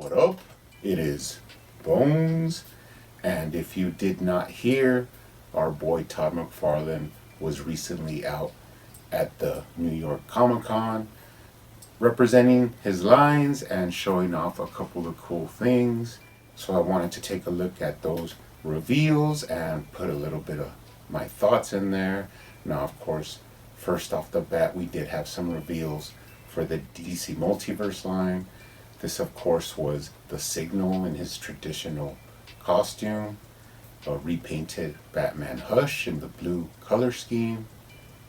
What up? It is Bones, and if you did not hear, our boy Todd McFarlane was recently out at the New York Comic Con representing his lines and showing off a couple of cool things. So I wanted to take a look at those reveals and put a little bit of my thoughts in there. Now, of course, first off the bat, we did have some reveals for the DC Multiverse line. This, of course, was the Signal in his traditional costume, a repainted Batman Hush in the blue color scheme.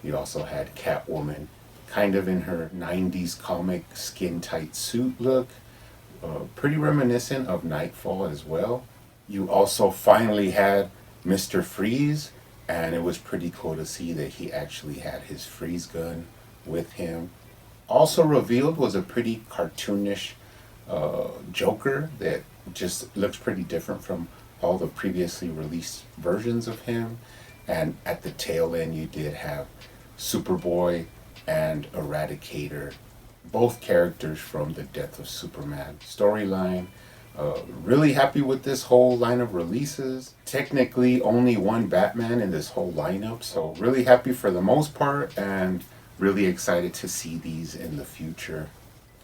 You also had Catwoman kind of in her 90s comic skin-tight suit look, pretty reminiscent of Nightfall as well. You also finally had Mr. Freeze, and it was pretty cool to see that he actually had his freeze gun with him. Also revealed was a pretty cartoonish Joker that just looks pretty different from all the previously released versions of him. And at the tail end, you did have Superboy and Eradicator, both characters from the Death of Superman storyline. Really happy with this whole line of releases. Technically only one Batman in this whole lineup, so really happy for the most part and really excited to see these in the future.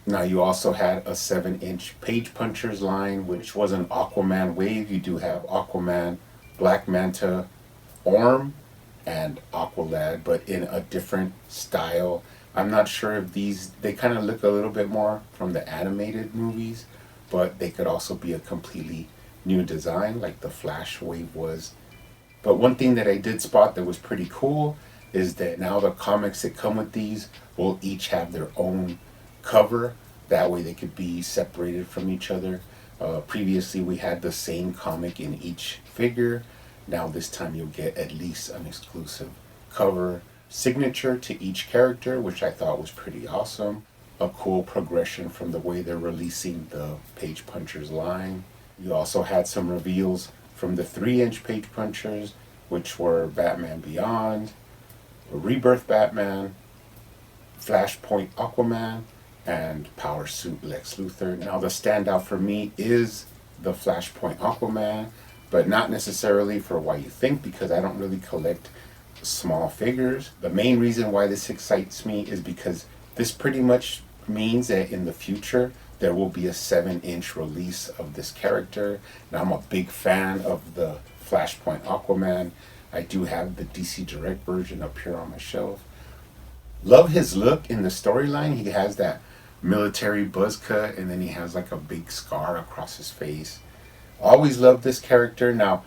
Now you also had a 7-inch Page Punchers line, which was an Aquaman wave. You do have Aquaman, Black Manta, Orm, and Aqualad, but in a different style. I'm not sure if they kind of look a little bit more from the animated movies, but they could also be a completely new design like the Flash wave was. But one thing that I did spot that was pretty cool is that now the comics that come with these will each have their own cover. That way they could be separated from each other. Previously we had the same comic in each figure. Now this time you'll get at least an exclusive cover signature to each character, which I thought was pretty awesome. A cool progression from the way they're releasing the Page Punchers line. You also had some reveals from the 3-inch Page Punchers, which were Batman Beyond, Rebirth Batman, Flashpoint Aquaman, and Power Suit Lex Luthor. Now the standout for me is the Flashpoint Aquaman, but not necessarily for why you think, because I don't really collect small figures. The main reason why this excites me is because this pretty much means that in the future there will be a 7-inch release of this character. Now I'm a big fan of the Flashpoint Aquaman. I do have the DC Direct version up here on my shelf. Love his look in the storyline. He has that military buzz cut and then he has like a big scar across his face. Always loved this character. Now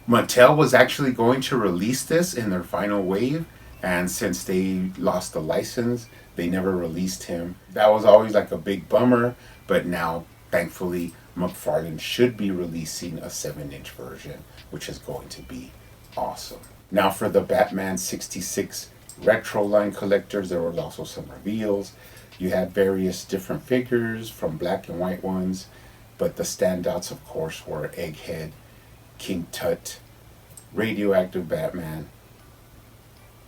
Mattel was actually going to release this in their final wave, and since they lost the license they never released him. That was always like a big bummer, but now thankfully McFarlane should be releasing a 7-inch version, which is going to be awesome. Now for the Batman 66 retro line collectors, there were also some reveals. You had various different figures from black and white ones, but the standouts of course were Egghead, King Tut, Radioactive Batman,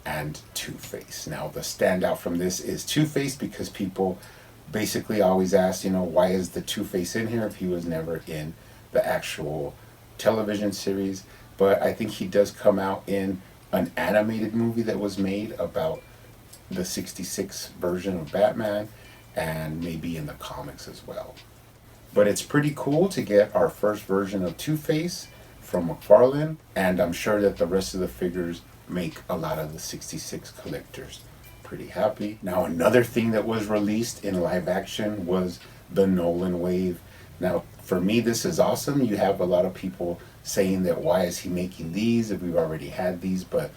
and Two-Face. Now the standout from this is Two-Face because people basically always ask, why is the Two-Face in here if he was never in the actual television series? But I think he does come out in an animated movie that was made about the 66 version of Batman, and maybe in the comics as well. But it's pretty cool to get our first version of Two-Face from McFarlane, and I'm sure that the rest of the figures make a lot of the 66 collectors pretty happy. Now another thing that was released in live action was the Nolan Wave. Now for me this is awesome. You have a lot of people saying that why is he making these if we've already had these, but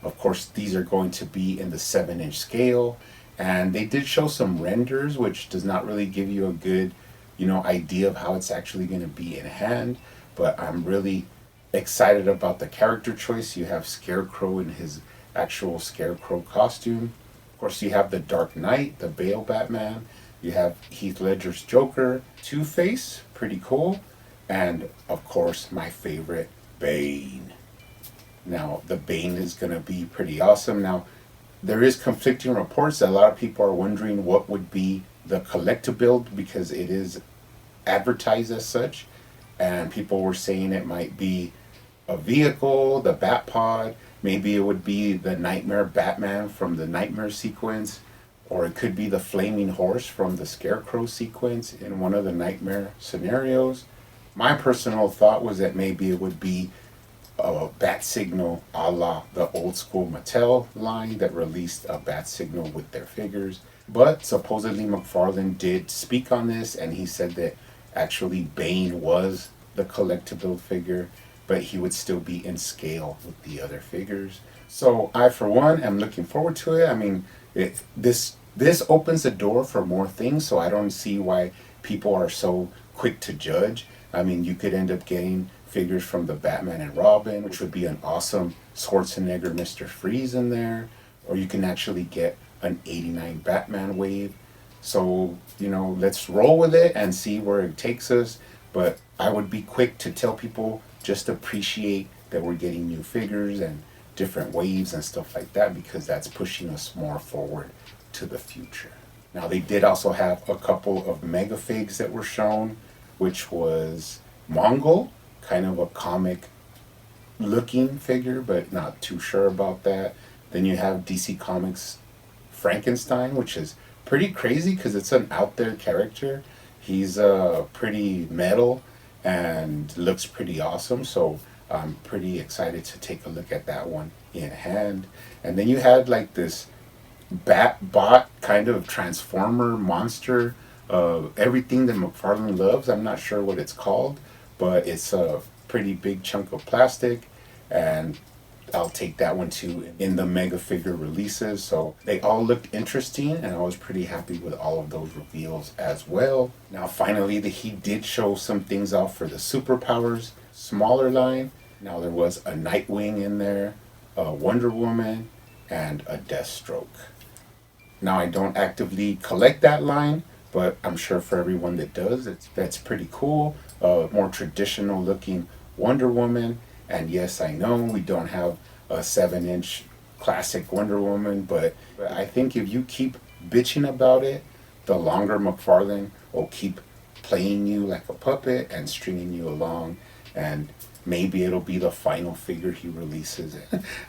of course these are going to be in the 7-inch scale, and they did show some renders which does not really give you a good idea of how it's actually going to be in hand. But I'm really excited about the character choice. You have Scarecrow in his actual Scarecrow costume. Of course you have the Dark Knight, the Bale Batman. You have Heath Ledger's Joker, Two-Face, pretty cool, and of course my favorite, Bane. Now the Bane is going to be pretty awesome. Now there is conflicting reports that a lot of people are wondering what would be the collector build, because it is advertised as such, and people were saying it might be a vehicle, the Bat Pod. Maybe it would be the Nightmare Batman from the Nightmare sequence, or it could be the Flaming Horse from the Scarecrow sequence in one of the Nightmare scenarios. My personal thought was that maybe it would be a bat signal a la the old school Mattel line that released a bat signal with their figures. But supposedly McFarlane did speak on this, and he said that actually Bane was the collectible figure, but he would still be in scale with the other figures. So I, for one, am looking forward to it. I mean, this opens the door for more things, so I don't see why people are so quick to judge. I mean, you could end up getting figures from the Batman and Robin, which would be an awesome Schwarzenegger Mr. Freeze in there, or you can actually get an '89 Batman wave. So, let's roll with it and see where it takes us. But I would be quick to tell people just appreciate that we're getting new figures and different waves and stuff like that, because that's pushing us more forward to the future. Now, they did also have a couple of mega figs that were shown, which was Mongol, kind of a comic looking figure, but not too sure about that. Then you have DC Comics Frankenstein, which is pretty crazy because it's an out there character. He's pretty metal and looks pretty awesome, so I'm pretty excited to take a look at that one in hand. And then you had like this bat bot kind of transformer monster, everything that McFarlane loves. I'm not sure what it's called, but it's a pretty big chunk of plastic, and I'll take that one too in the mega figure releases. So they all looked interesting, and I was pretty happy with all of those reveals as well. Now finally, he did show some things off for the Superpowers smaller line. Now there was a Nightwing in there, a Wonder Woman, and a Deathstroke. Now I don't actively collect that line, but I'm sure for everyone that does, that's pretty cool. More traditional looking Wonder Woman. And yes, I know we don't have a 7-inch classic Wonder Woman, but I think if you keep bitching about it, the longer McFarlane will keep playing you like a puppet and stringing you along, and maybe it'll be the final figure he releases,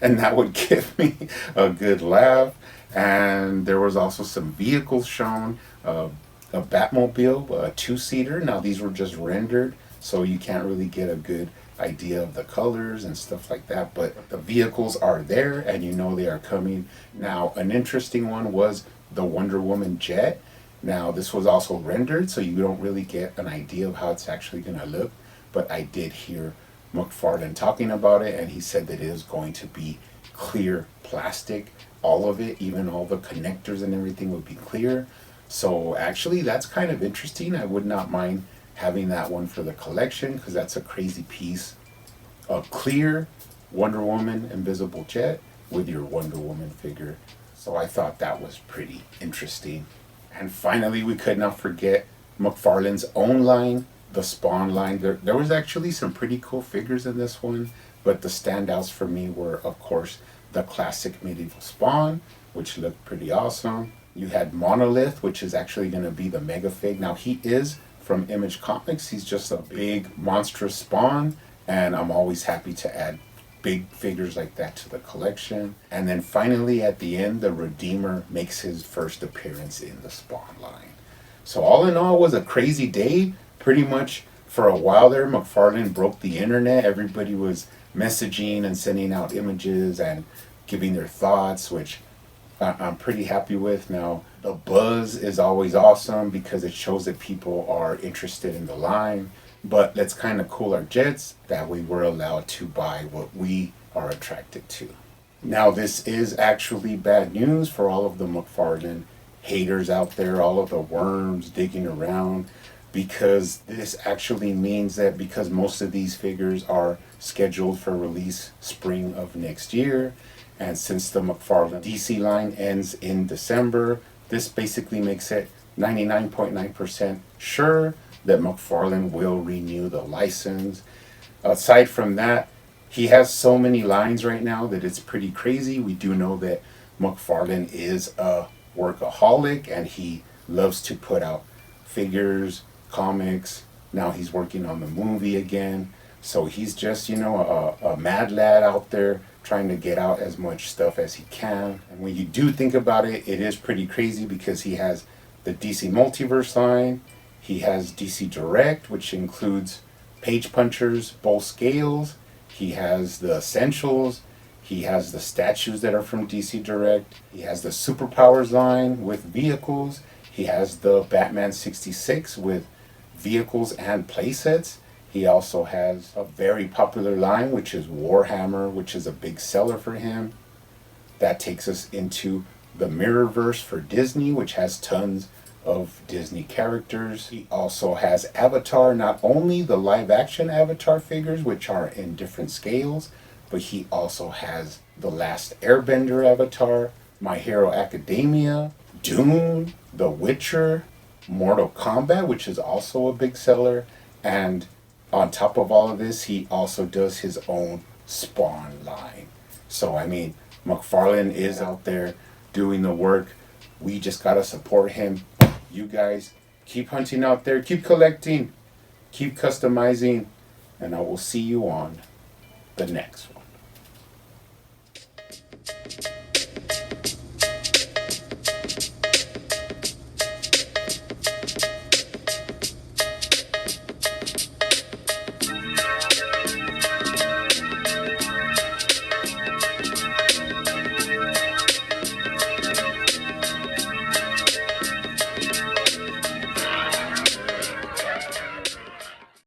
and that would give me a good laugh. And there was also some vehicles shown, a Batmobile, a 2-seater. Now these were just rendered, so you can't really get a good idea of the colors and stuff like that, but the vehicles are there and they are coming. Now an interesting one was the Wonder Woman jet. Now this was also rendered, so you don't really get an idea of how it's actually going to look, but I did hear McFarlane talking about it, and he said that it is going to be clear plastic, all of it, even all the connectors and everything would be clear. So actually that's kind of interesting. I would not mind having that one for the collection, because that's a crazy piece. A clear Wonder Woman invisible jet with your Wonder Woman figure. So I thought that was pretty interesting. And finally, we could not forget McFarlane's own line, the Spawn line. There was actually some pretty cool figures in this one, but the standouts for me were, of course, the classic medieval Spawn, which looked pretty awesome. You had Monolith, which is actually going to be the mega fig. Now he is from Image Comics. He's just a big monstrous Spawn, and I'm always happy to add big figures like that to the collection. And then finally at the end, the Redeemer makes his first appearance in the Spawn line. So all in all, it was a crazy day. Pretty much for a while there, McFarlane broke the internet. Everybody was messaging and sending out images and giving their thoughts, which I'm pretty happy with. Now, the buzz is always awesome because it shows that people are interested in the line, but let's kind of cool our jets. That way we're allowed to buy what we are attracted to. Now, this is actually bad news for all of the McFarlane haters out there, all of the worms digging around, because this actually means that because most of these figures are scheduled for release spring of next year, and since the McFarlane DC line ends in December, this basically makes it 99.9% sure that McFarlane will renew the license. Aside from that, he has so many lines right now that it's pretty crazy. We do know that McFarlane is a workaholic, and he loves to put out figures, comics, Now he's working on the movie again. So he's just, a mad lad out there trying to get out as much stuff as he can. And when you do think about it, it is pretty crazy because he has the DC Multiverse line. He has DC Direct, which includes Page Punchers, both scales. He has the Essentials. He has the statues that are from DC Direct. He has the Superpowers line with vehicles. He has the Batman 66 with vehicles and playsets. He also has a very popular line, which is Warhammer, which is a big seller for him. That takes us into the Mirrorverse for Disney, which has tons of Disney characters. He also has Avatar, not only the live action Avatar figures, which are in different scales, but he also has the Last Airbender Avatar, My Hero Academia, Dune, The Witcher, Mortal Kombat, which is also a big seller, and on top of all of this, he also does his own Spawn line. So, McFarlane is out there doing the work. We just gotta support him. You guys, keep hunting out there, keep collecting, keep customizing, and I will see you on the next one.